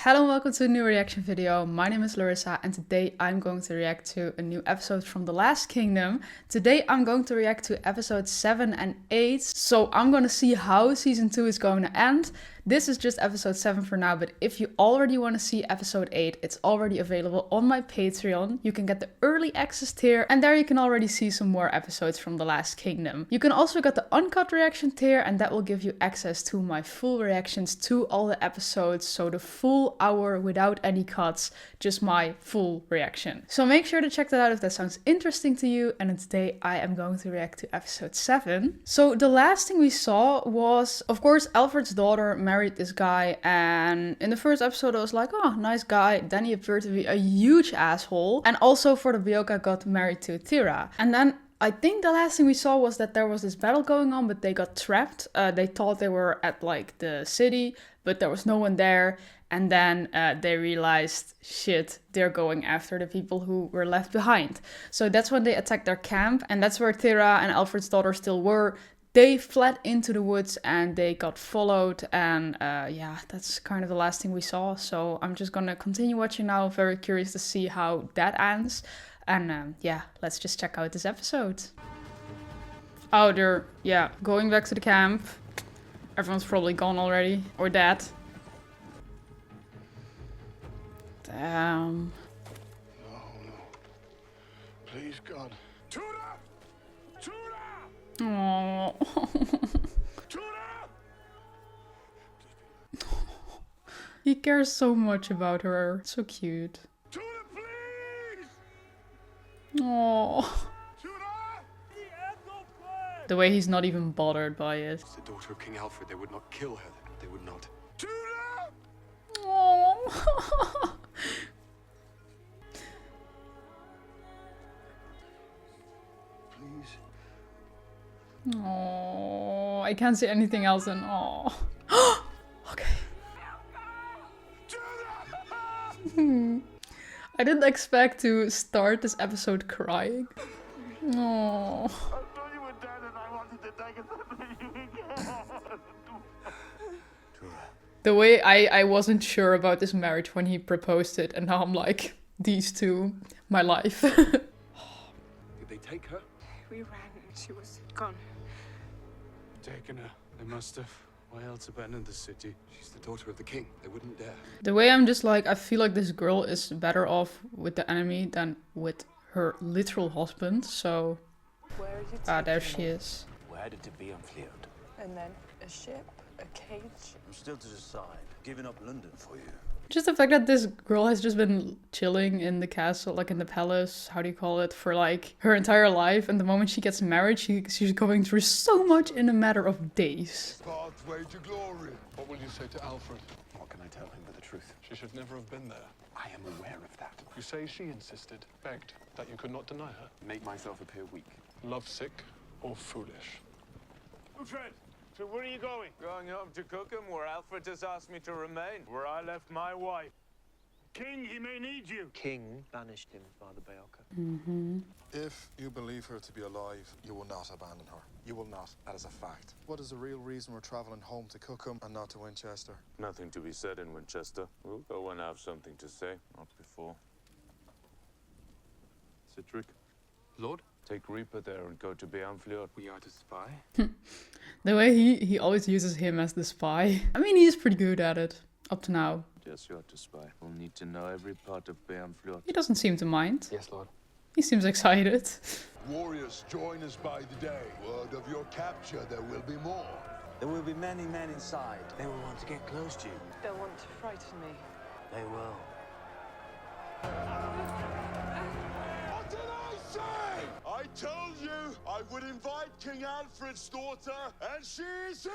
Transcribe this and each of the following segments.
Hello and welcome to a new reaction video. My name is Larissa and today I'm going to react to a new episode from The Last Kingdom. Today I'm going to react to episodes 7 and 8. So I'm going to see how season 2 is going to end. This is just episode 7 for now, but if you already want to see episode 8, it's already available on my Patreon. You can get the early access tier and there you can already see some more episodes from The Last Kingdom. You can also get the uncut reaction tier and that will give you access to my full reactions to all the episodes. So the full hour without any cuts, just my full reaction. So make sure to check that out if that sounds interesting to you. And today I am going to react to episode 7. So the last thing we saw was, of course, Alfred's daughter married this guy, and in the first episode I was like, oh, nice guy. Then he appeared to be a huge asshole. And also for the Bioka got married to Tira. And then I think the last thing we saw was that there was this battle going on, but they got trapped. They thought they were at like the city, but there was no one there. And then they realized, shit, they're going after the people who were left behind. So that's when they attacked their camp, and that's where Tira and Alfred's daughter still were. They fled into the woods and they got followed, and yeah, that's kind of the last thing we saw. So I'm just gonna continue watching now, very curious to see how that ends. And yeah, let's just check out this episode. Oh, they're, yeah, going back to the camp. Everyone's probably gone already, or dead. Damn. No, no. Please, God. Tura! Tura! Oh. Tura! He cares so much about her. So cute. Tura, please! Oh. Tura! The way he's not even bothered by it. It's the daughter of King Alfred. They would not kill her. They would not. Tura! Oh. Please. Oh, I can't see anything else than oh. Okay. I didn't expect to start this episode crying. Oh. I thought you were dead and I wanted to take it from you again. The way I wasn't sure about this marriage when he proposed it, and now I'm like, these two, my life. Did they take her? We ran and she was gone. Taken her. They must have. Why else abandon the city? She's the daughter of the king. They wouldn't dare. The way I'm just like, I feel like this girl is better off with the enemy than with her literal husband, so... Where are you Ah, there taking she me? is. Where did it be on Fleet? And then a ship, a cage. I'm still to decide. Giving up London for you. Just the fact that this girl has just been chilling in the castle, like in the palace, how do you call it, for like her entire life. And the moment she gets married, she's going through so much in a matter of days. Pathway to glory. What will you say to Alfred? What can I tell him but the truth? She should never have been there. I am aware of that. You say she insisted, begged, that you could not deny her. Make myself appear weak. Lovesick or foolish? Alfred, so where are you going? Going home to Cookham, where Alfred has asked me to remain, where I left my wife. King, he may need you. King banished him by the Bioka. If you believe her to be alive, you will not abandon her. You will not. That is a fact. What is the real reason we're traveling home to Cookham and not to Winchester? Nothing to be said in Winchester. We'll go when I have something to say, not before. Citric, Lord? take Reaper there and go to Beanfleur. We are to spy? The way he always uses him as the spy. I mean, he's pretty good at it, up to now. Yes, you are to spy. We'll need to know every part of Beanfleur. He doesn't seem to mind. Yes, Lord. He seems excited. Warriors, join us by the day. Word of your capture, there will be more. There will be many men inside. They will want to get close to you. They'll want to frighten me. They will. What did I say? I told you I would invite King Alfred's daughter, and she's here!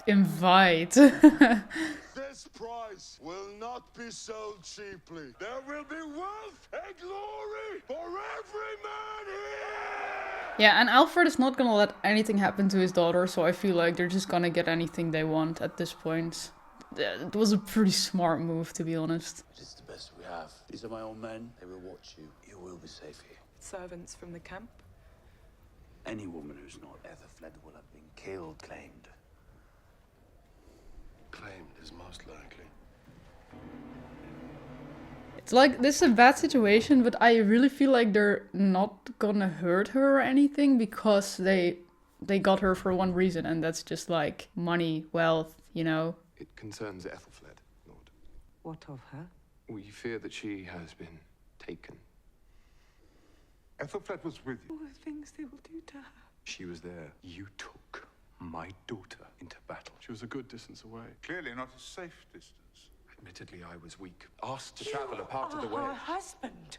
Invite. This prize will not be sold cheaply. There will be wealth and glory for every man here! Yeah, and Alfred is not gonna let anything happen to his daughter, so I feel like they're just gonna get anything they want at this point. It was a pretty smart move, to be honest. It is the best we have. These are my own men. They will watch you. You will be safe here. Servants from the camp. Any woman who's not ever fled will have been killed, claimed. Claimed is most likely. It's like, this is a bad situation, but I really feel like they're not gonna hurt her or anything because they got her for one reason, and that's just like money, wealth, you know? It concerns Ethelfled, Lord. What of her? We fear that she has been taken. Ethelfled was with you. All the things they will do to her. She was there. You took my daughter into battle. She was a good distance away. Clearly not a safe distance. Admittedly, I was weak. Asked to travel a part of the Her way. husband.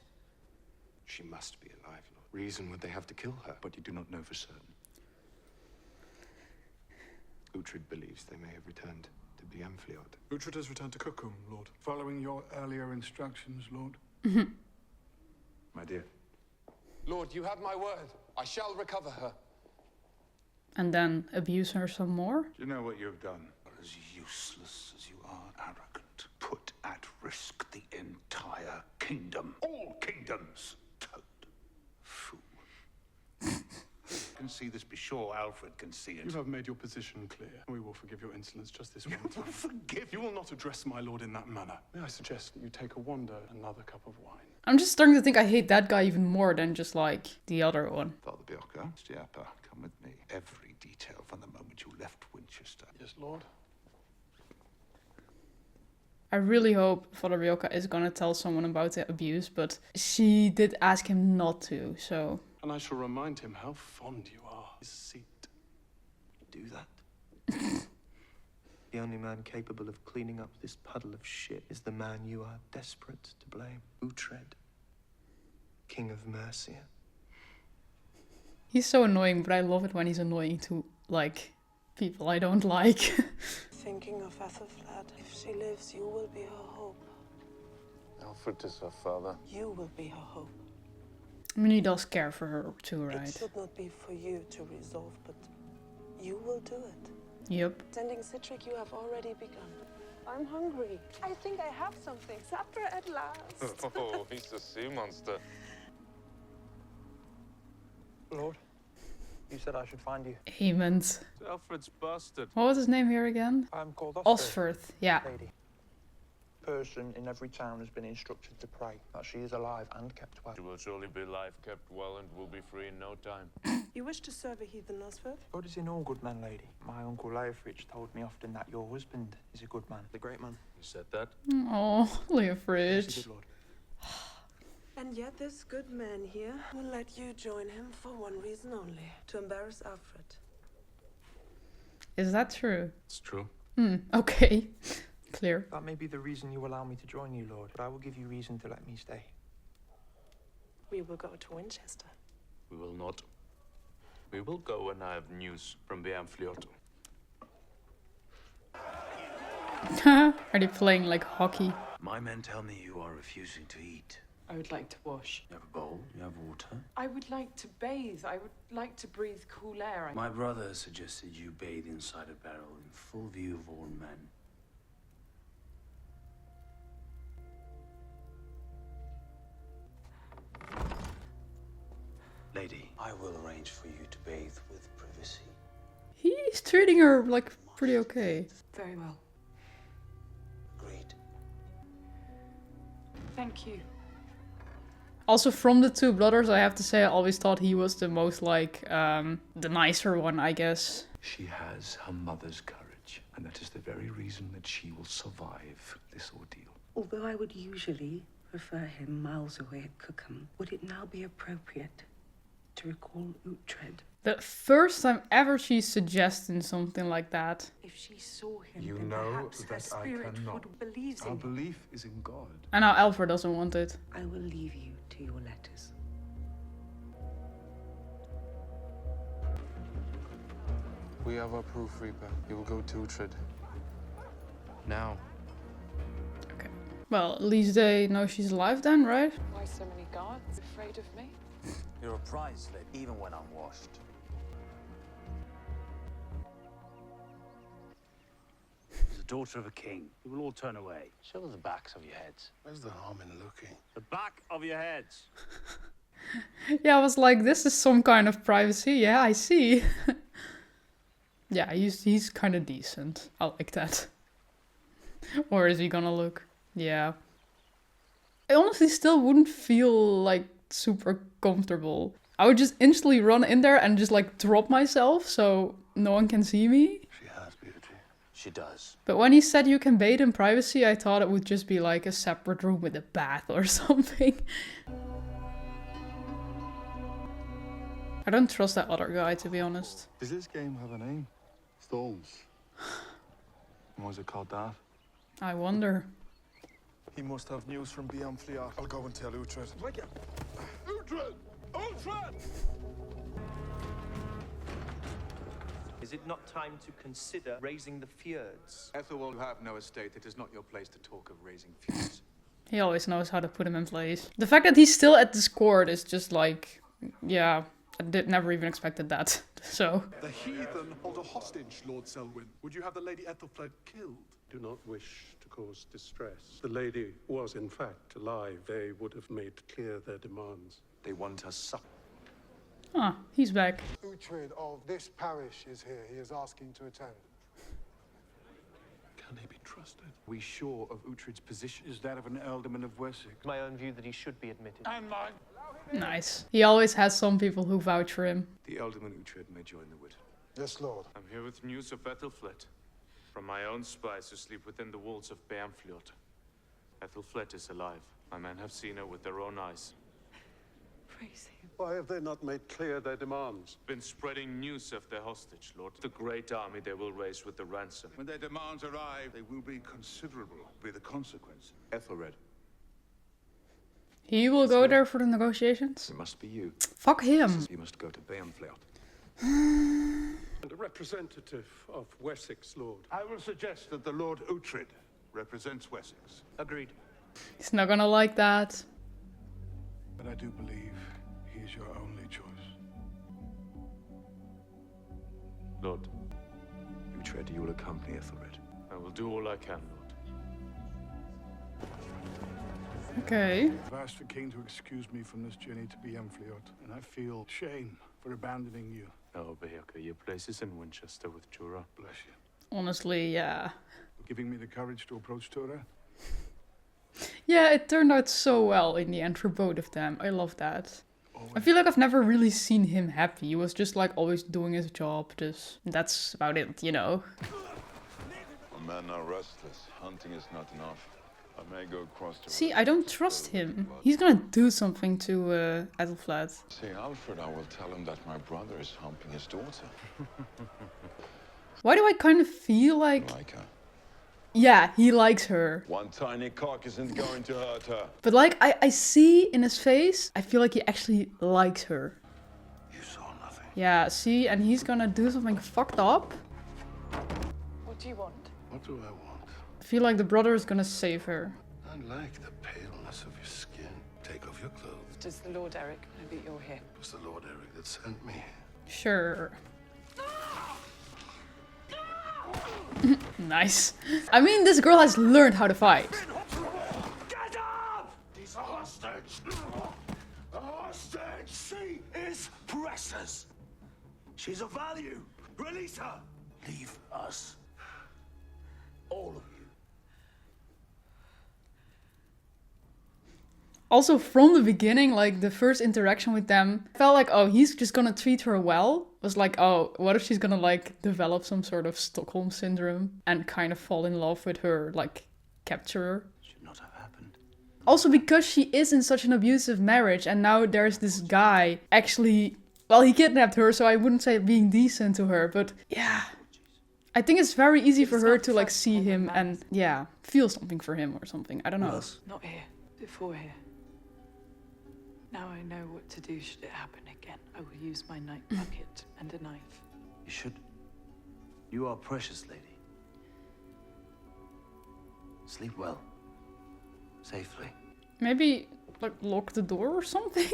She must be alive, Lord. Reason would they have to kill her? But you do not know for certain. Uhtred believes they may have returned to Biamfliot. Uhtred has returned to Kukum, Lord. Following your earlier instructions, Lord. My dear. Lord, you have my word. I shall recover her. And then abuse her some more? Do you know what you've done? As useless as you are arrogant, put at risk the entire kingdom. All kingdoms. Toad. Fool. You can see this, be sure Alfred can see it. You have made your position clear. We will forgive your insolence just this one time. Forgive You will not address my lord in that manner. May I suggest that you take a wander, another cup of wine? I'm just starting to think I hate that guy even more than just like the other one. Father Bjorka, Stiapa, come with me. Every detail from the moment you left Winchester. Yes, Lord. I really hope Father Bjorka is gonna tell someone about the abuse, but she did ask him not to, so... And I shall remind him how fond you are. His seat. Do that. The only man capable of cleaning up this puddle of shit is the man you are desperate to blame. Uhtred, King of Mercia. He's so annoying, but I love it when he's annoying to, like, people I don't like. Thinking of Ethelfled. If she lives, you will be her hope. Alfred is her father. You will be her hope. I mean, he does care for her too, It right? should not be for you to resolve, but you will do it. Yep. Tending Citric, you have already begun. I'm hungry. I think I have something. Supper at last. Oh, he's a sea monster. Lord, you said I should find you. Amen. Alfred's bastard. What was his name here again? I'm called Osford, yeah. Lady. Person in every town has been instructed to pray that she is alive and kept well. She will surely be alive, kept well, and will be free in no time. You wish to serve a heathen, Osford? God is in all good men, lady. My uncle Leofrich told me often that your husband is a good man. The great man. You said that? Oh, Yes, Leofrich. he did, Lord. And yet this good man here will let you join him for one reason only. To embarrass Alfred. Is that true? It's true. Okay. Clear. That may be the reason you allow me to join you, Lord, but I will give you reason to let me stay. We will go to Winchester. We will not. We will go when I have news from Biamfliot. Are they playing like hockey? My men tell me you are refusing to eat. I would like to wash. You have a bowl, you have water. I would like to bathe. I would like to breathe cool air. My brother suggested you bathe inside a barrel in full view of all men. Lady, I will arrange for you to bathe with privacy. He's treating her like pretty okay. Very well. Agreed. Thank you. Also, from the two brothers, I have to say, I always thought he was the most, like, the nicer one, I guess. She has her mother's courage, and that is the very reason that she will survive this ordeal. Although I would usually prefer him miles away at Kukum, would it now be appropriate to recall Uhtred? The first time ever she's suggesting something like that. If she saw him, You then know perhaps her that I spirit cannot. would believe Our in him. belief is in God. And now Alfred doesn't want it. I will leave you to your letters. We have our proof, Reaper. You will go to Uhtred. Now. Okay. Well, at least they know she's alive then, right? Why so many guards afraid of me? You're a prize slip, even when I'm washed. As the daughter of a king, you will all turn away. Show the backs of your heads. Where's the harm in looking? The back of your heads. Yeah, I was like, this is some kind of privacy. Yeah, I see. Yeah, he's kind of decent. I like that. Or is he gonna look? Yeah. I honestly still wouldn't feel like super comfortable. I would just instantly run in there and just like drop myself so no one can see me. She has beauty. She does. But when he said you can bathe in privacy, I thought it would just be like a separate room with a bath or something. I don't trust that other guy, to be honest. Does this game have a name? Storms. And why is it called that? I wonder. He must have news from ben.D. I'll go and tell Uhtred. Uhtred! Uhtred! Is it not time to consider raising the fjords? Ethelwald will have no estate. It is not your place to talk of raising feuds. He always knows how to put him in place. The fact that he's still at this court is just like, yeah, I never even expected that. So. The heathen hold a hostage, Lord Selwyn. Would you have the Lady Ethelfled killed? Do not wish to cause distress. The lady was in fact alive. They would have made clear their demands. They want her suck. Ah, he's back. Uhtred of this parish is here. He is asking to attend. Can he be trusted? We sure of Uhtred's position? Is that of an ealdorman of Wessex? My own view that he should be admitted. And mine. Nice. He always has some people who vouch for him. The ealdorman Uhtred may join the wood. Yes, Lord. I'm here with news of Ethelfled. From my own spies who sleep within the walls of Bernfjord. Ethelfled is alive. My men have seen her with their own eyes. Praise him. Why have they not made clear their demands? Been spreading news of their hostage, Lord. The great army they will raise with the ransom. When their demands arrive, they will be considerable. Be the consequence. Ethelred. He will go there for the negotiations? It must be you. Fuck him. You must go to Bernfjord. And a representative of Wessex, Lord. I will suggest that the Lord Uhtred represents Wessex. Agreed. He's not gonna like that. But I do believe he is your only choice. Lord, Uhtred, you will accompany Ethelred. I will do all I can, Lord. Okay. I've asked the king to excuse me from this journey to Bernfjord, and I feel shame for abandoning you. No, Beherka, your place is in Winchester with Jura. Bless you. Honestly, yeah. Giving me the courage to approach Tora. Yeah, it turned out so well in the end for both of them. I love that. I feel like I've never really seen him happy. He was just like always doing his job. Just that's about it, you know. My men are restless. Hunting is not enough. I may go across to... See, I don't trust him. He's gonna do something to Ethelfled. See, Alfred, I will tell him that my brother is humping his daughter. Why do I kind of feel like... Like her. Yeah, he likes her. One tiny cock isn't going to hurt her. But like, I see in his face, I feel like he actually likes her. You saw nothing. Yeah, see, and he's gonna do something fucked up. What do you want? What do I want? I feel like the brother is gonna save her. I like the paleness of your skin. Take off your clothes. Does the Lord Eric know that you're here? It was the Lord Eric that sent me. Sure. Nice. I mean, this girl has learned how to fight. Get up! He's a hostage! A hostage! She is precious! She's of value! Release her! Leave us. All of you. Also, from the beginning, like the first interaction with them, I felt like, oh, he's just gonna treat her well. It was like, oh, what if she's gonna like develop some sort of Stockholm syndrome and kind of fall in love with her, like capture her? Should not have happened. Also, because she is in such an abusive marriage, and now there's this guy actually, well, he kidnapped her, so I wouldn't say being decent to her, but yeah. I think it's very easy for her to like see him and, yeah, feel something for him or something. I don't know. Not here. Before here. Now I know what to do should it happen again. I will use my night bucket and a knife. You should. You are precious, lady. Sleep well. Safely. Maybe, like, lock the door or something?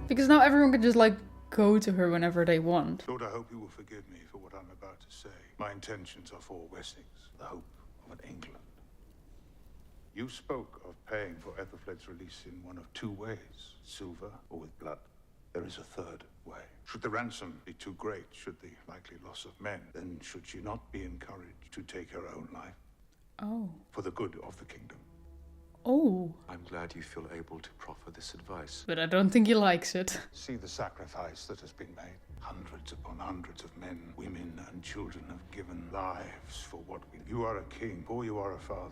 Because now everyone can just, like, go to her whenever they want. Lord, I hope you will forgive me for what I'm about to say. My intentions are for Wessex, the hope of an England. You spoke of paying for Ethelfled's release in one of two ways, silver or with blood. There is a third way. Should the ransom be too great, should the likely loss of men, then should she not be encouraged to take her own life? Oh. For the good of the kingdom. Oh. I'm glad you feel able to proffer this advice. But I don't think he likes it. See the sacrifice that has been made. Hundreds upon hundreds of men, women, and children have given lives for what we... You are a king, or you are a father.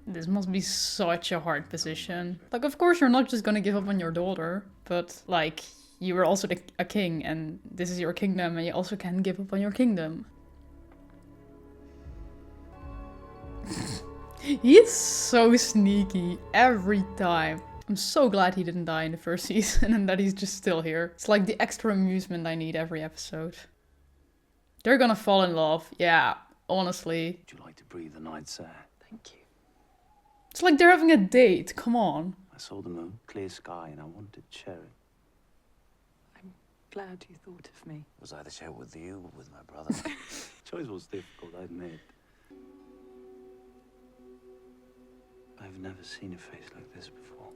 This must be such a hard position. Like, of course, you're not just gonna give up on your daughter, but, like, you were also a king, and this is your kingdom, and you also can't give up on your kingdom. He's so sneaky every time. I'm so glad he didn't die in the first season and that he's just still here. It's like the extra amusement I need every episode. They're gonna fall in love, yeah, honestly. Would you like to breathe the night's air? Thank you. It's like they're having a date, come on. I saw the moon, clear sky, and I wanted to share it. I'm glad you thought of me. It was either share it with you or with my brother. Choice was difficult, I admit. I've never seen a face like this before.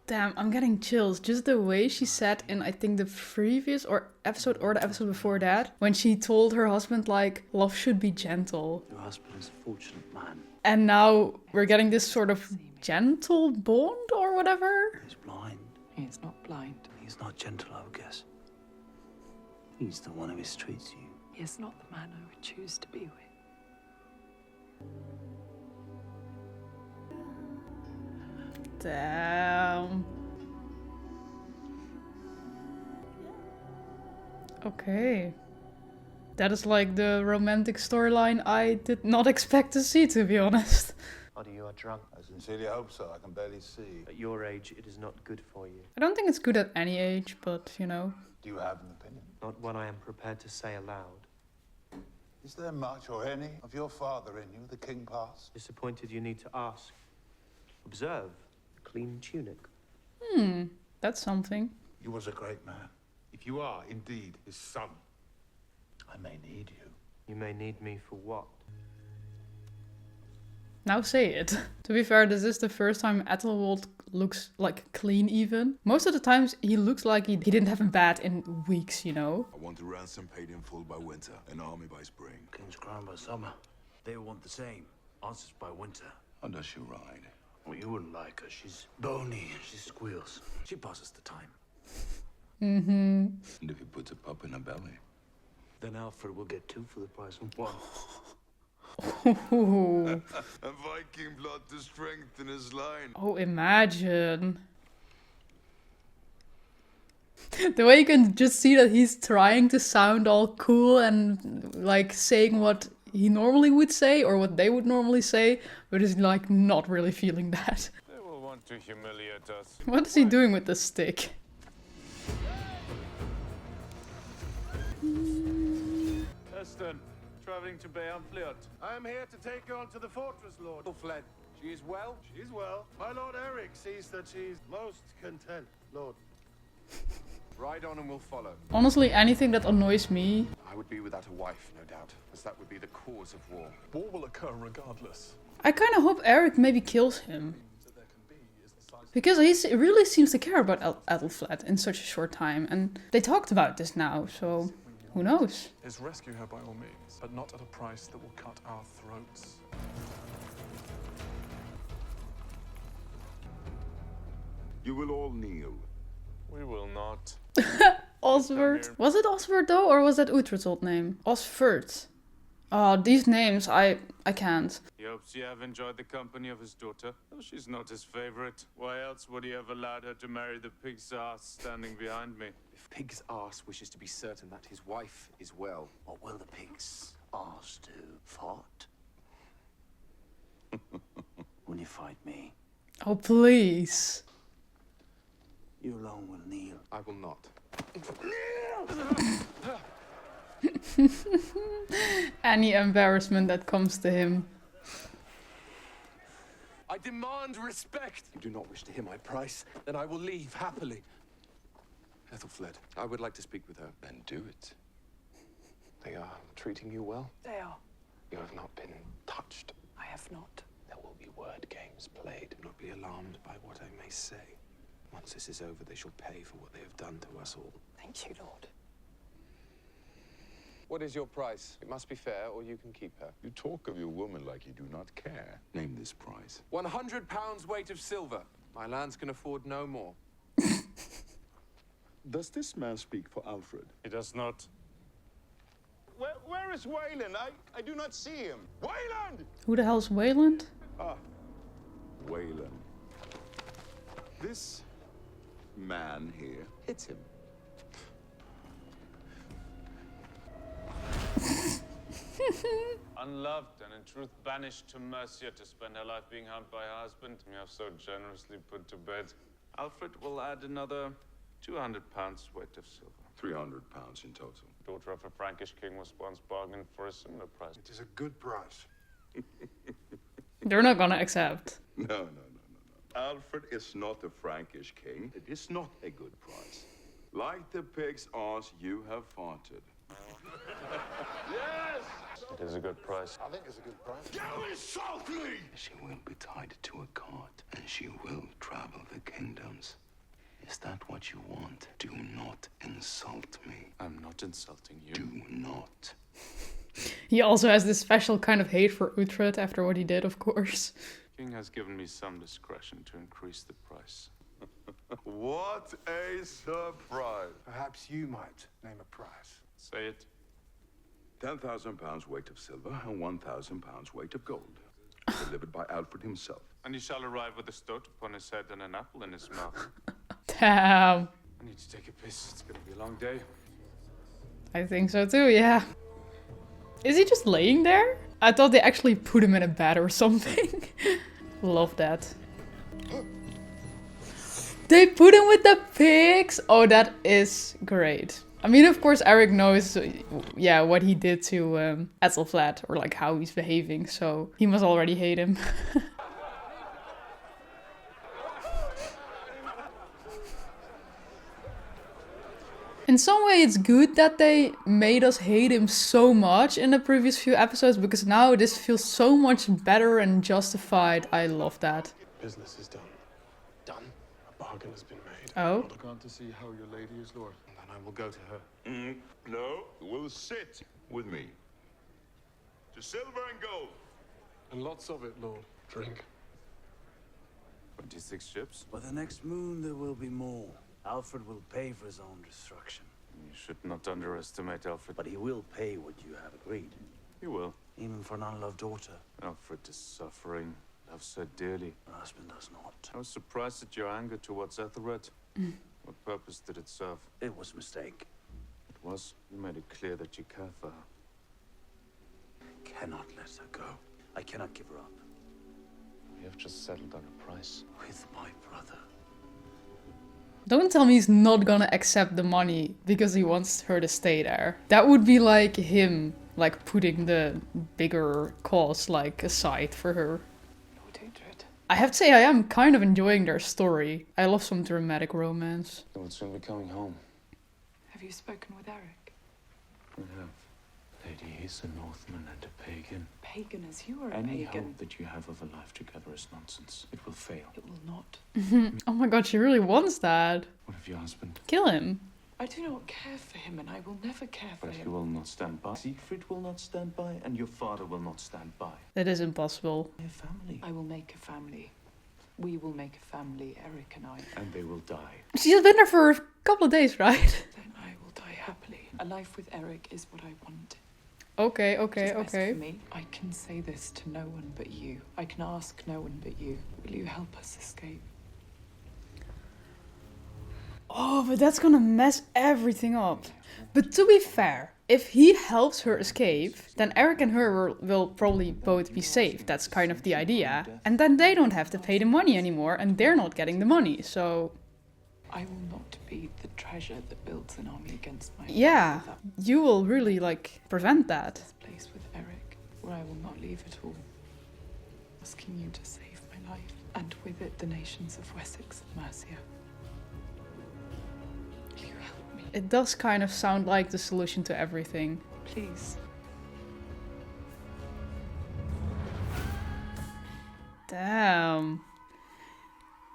Damn, I'm getting chills. Just the way she said in, I think, the previous episode or the episode before that, when she told her husband, like, love should be gentle. Your husband is a fortunate man. And now we're getting this sort of gentle bond or whatever. He's blind. He's not blind. He's not gentle, I would guess. He's the one who mistreats you. He is not the man I would choose to be with. Damn. Okay. That is like the romantic storyline I did not expect to see, to be honest. Buddy, you are drunk. I sincerely hope so. I can barely see. At your age, it is not good for you. I don't think it's good at any age, but you know. Do you have an opinion? Not one I am prepared to say aloud. Is there much or any of your father in you, the king past? Disappointed you need to ask. Observe. Clean tunic. That's something. He was a great man. If you are indeed his son, I may need you. You may need me for what? Now say it. To be fair, this is the first time Ethelwald looks like clean even. Most of the times he looks like he didn't have a bath in weeks, you know? I want a ransom paid in full by winter, an army by spring. King's crown by summer. They want the same. Answers by winter. How does she ride? Well, you wouldn't like her. She's bony and she squeals. She passes the time. Mm-hmm. And if he puts a pup in her belly? Then Alfred will get 2 for the price of 1. Ooh. A Viking blood to strengthen his line. Oh, imagine. The way you can just see that he's trying to sound all cool and like saying what he normally would say or what they would normally say, but is like not really feeling that. They will want to humiliate us. What is he doing with the stick? Eston, traveling to Beamfliot. I'm here to take you on to the fortress, Lord. Fled. She is well? She's well. My Lord Eric sees that she's most content, Lord. Ride on and we'll follow. Honestly, anything that annoys me. I would be without a wife, no doubt, as that would be the cause of war. War will occur regardless. I kind of hope Eric maybe kills him. Because he really seems to care about Ethelflaed in such a short time. And they talked about this now, so who knows? Is rescue her by all means, but not at a price that will cut our throats. You will all kneel. We will not. Oswald. Was it Oswald though, or was that Uhtred's old name? Oswald. Oh, these names, I can't. He hopes you have enjoyed the company of his daughter. Though she's not his favorite. Why else would he have allowed her to marry the pig's ass standing behind me? If Pig's Arse wishes to be certain that his wife is well, What will the pig's arse do? Fart? When you fight me, Oh, please. you alone will kneel. I will not. Any embarrassment that comes to him. I demand respect. You do not wish to hear my price, then I will leave happily. Ethelflaed, I would like to speak with her. Then do it. They are treating you well? They are. You have not been touched. I have not. There will be word games played. Do not be alarmed by what I may say. Once this is over, they shall pay for what they have done to us all. Thank you, Lord. What is your price? It must be fair, or you can keep her. You talk of your woman like you do not care. Name this price. 100 pounds weight of silver. My lands can afford no more. Does this man speak for Alfred? He does not. Where is Wayland? I do not see him. Wayland! Who the hell's Wayland? Ah, Wayland. This man here, hits him. Unloved and in truth banished to Mercia to spend her life being hunted by her husband, you have so generously put to bed. Alfred will add another 200 pounds weight of silver. 300 pounds in total. Daughter of a Frankish king was once bargained for a similar price. It is a good price. They're not gonna accept. No. Alfred is not a Frankish king. It is not a good price. Like the pig's arse you have farted. Yes! It is a good price. I think it's a good price. You insult me! She will be tied to a cart, and she will travel the kingdoms. Is that what you want? Do not insult me. I'm not insulting you. Do not. He also has this special kind of hate for Uhtred after what he did, of course. King has given me some discretion to increase the price. What a surprise! Perhaps you might name a price. Say it. 10,000 pounds weight of silver and 1,000 pounds weight of gold. Delivered by Alfred himself. And he shall arrive with a stoat upon his head and an apple in his mouth. Damn. I need to take a piss. It's gonna be a long day. I think so too, yeah. Is he just laying there? I thought they actually put him in a bed or something. Love that. They put him with the pigs! Oh, that is great. I mean, of course, Eric knows, yeah, what he did to Ethelflaed, or like how he's behaving, so he must already hate him. In some way, it's good that they made us hate him so much in the previous few episodes, because now this feels so much better and justified. I love that. Business is done. Done? A bargain has been made. Oh? I've gone to see how your lady is, Lord. And then I will go to her. No, you will sit with me. To silver and gold. And lots of it, Lord. Drink. 26 ships? By the next moon, there will be more. Alfred will pay for his own destruction. You should not underestimate Alfred. But he will pay what you have agreed. He will. Even for an unloved daughter. Alfred is suffering. Loves her dearly. Her husband does not. I was surprised at your anger towards Ethelred. What purpose did it serve? It was a mistake. It was. You made it clear that you care for her. Cannot let her go. I cannot give her up. We have just settled on a price. With my brother. Don't tell me he's not gonna accept the money because he wants her to stay there. That would be like him, like putting the bigger cause like aside for her. I have to say I am kind of enjoying their story. I love some dramatic romance. They will soon be coming home. Have you spoken with Eric? We have. Lady, he's a Northman and a pagan. Pagan as you are a Any pagan. hope that you have of a life together is nonsense. It will fail. It will not. Oh my god, she really wants that. What of your husband? Kill him. I do not care for him, and I will never care for But he him. will not stand by. Siegfried will not stand by, and your father will not stand by. That is impossible. Your family. I will make a family. We will make a family, Eric and I. And they will die. She's been there for a couple of days, right? Then I will die happily. A life with Eric is what I want. Okay. It is best for me. I can say this to no one but you. I can ask no one but you. Will you help us escape? Oh, but that's gonna mess everything up. But to be fair, if he helps her escape, then Eric and her will probably both be safe. That's kind of the idea. And then they don't have to pay the money anymore, and they're not getting the money, so... I will not be the treasure that builds an army against my Yeah, father. you will really, like, prevent that. This place with Eric, where I will not leave at all. Asking you to save my life, and with it the nations of Wessex and Mercia. Will you help me? It does kind of sound like the solution to everything. Please. Damn.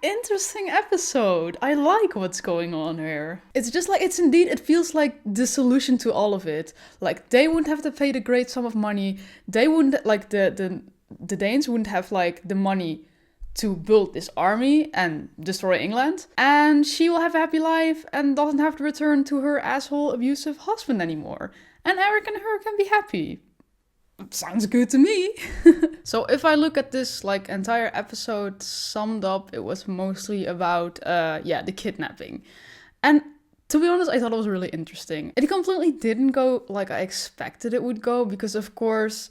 interesting episode. I like what's going on here. It's just like, it feels like the solution to all of it. Like, they wouldn't have to pay the great sum of money. They wouldn't, like, the Danes wouldn't have, like, the money to build this army and destroy England. And she will have a happy life and doesn't have to return to her asshole abusive husband anymore. And Eric and her can be happy. Sounds good to me. So if I look at this like entire episode summed up, it was mostly about the kidnapping. And to be honest, I thought it was really interesting. It completely didn't go like I expected it would go, because of course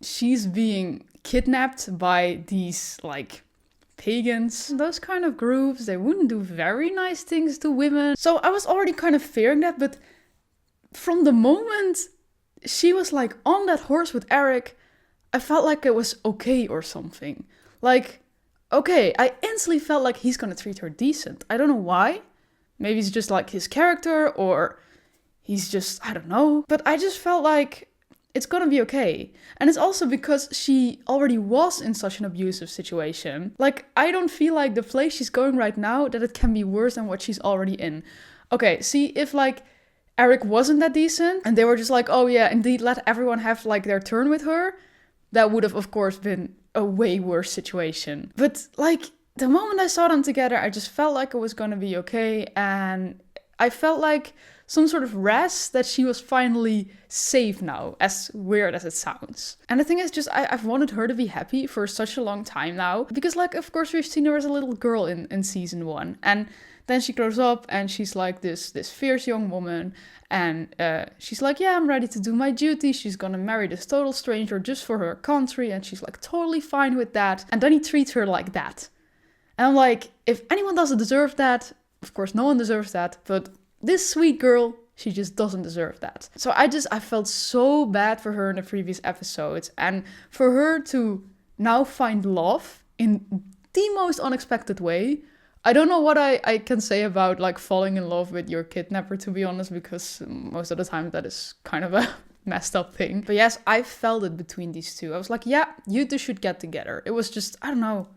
she's being kidnapped by these like pagans. Those kind of groups, they wouldn't do very nice things to women. So I was already kind of fearing that, but from the moment she was like on that horse with Eric, I felt like it was okay or something. Like, okay, I instantly felt like he's gonna treat her decent. I don't know why. Maybe it's just like his character, or he's just, I don't know. But I just felt like it's gonna be okay. And it's also because she already was in such an abusive situation. Like, I don't feel like the place she's going right now, that it can be worse than what she's already in. Okay, see, if like Eric wasn't that decent and they were just like, oh yeah, indeed, let everyone have like their turn with her, that would have of course been a way worse situation. But like the moment I saw them together, I just felt like it was gonna be okay, and I felt like some sort of rest that she was finally safe now, as weird as it sounds. And the thing is just, I've wanted her to be happy for such a long time now, because like of course we've seen her as a little girl in season 1, and then she grows up and she's like this fierce young woman, and she's like, yeah, I'm ready to do my duty. She's gonna marry this total stranger just for her country, and she's like totally fine with that. And then he treats her like that. And I'm like, if anyone doesn't deserve that, of course no one deserves that, but this sweet girl, she just doesn't deserve that. So I felt so bad for her in the previous episodes, and for her to now find love in the most unexpected way. I don't know what I can say about like falling in love with your kidnapper, to be honest, because most of the time that is kind of a messed up thing. But yes, I felt it between these two. I was like, yeah, you two should get together. It was just, I don't know.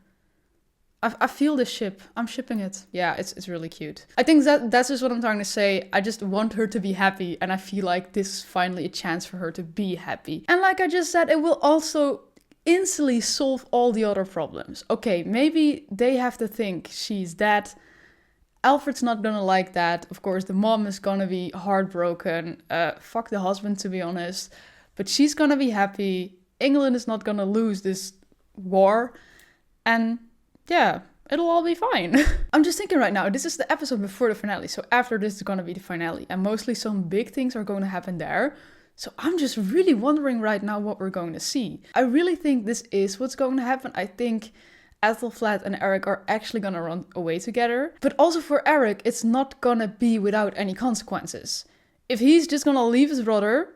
I feel this ship. I'm shipping it. Yeah, it's really cute. I think that's just what I'm trying to say. I just want her to be happy, and I feel like this is finally a chance for her to be happy. And like I just said, it will also instantly solve all the other problems. Okay, maybe they have to think she's dead. Alfred's not gonna like that. Of course, the mom is gonna be heartbroken. Fuck the husband, to be honest. But she's gonna be happy. England is not gonna lose this war. And yeah, it'll all be fine. I'm just thinking right now, this is the episode before the finale. So after this is gonna be the finale. And mostly some big things are going to happen there. So I'm just really wondering right now what we're going to see. I really think this is what's going to happen. I think Ethelflaed and Eric are actually going to run away together. But also for Eric, it's not going to be without any consequences. If he's just going to leave his brother,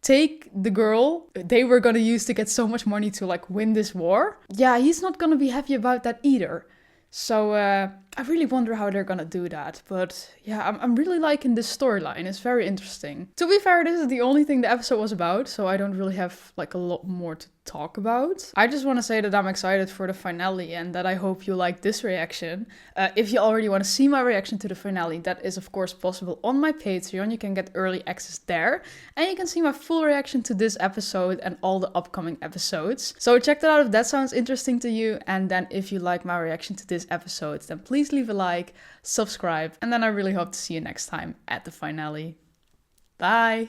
take the girl they were going to use to get so much money to like win this war, yeah, he's not going to be happy about that either. So I really wonder how they're gonna do that. But yeah, I'm really liking this storyline. It's very interesting. To be fair, this is the only thing the episode was about, so I don't really have like a lot more to talk about. I just want to say that I'm excited for the finale and that I hope you like this reaction. If you already want to see my reaction to the finale, that is of course possible on my Patreon. You can get early access there, and you can see my full reaction to this episode and all the upcoming episodes. So check that out if that sounds interesting to you. And then if you like my reaction to this episode, then please leave a like, subscribe, and then I really hope to see you next time at the finale. Bye!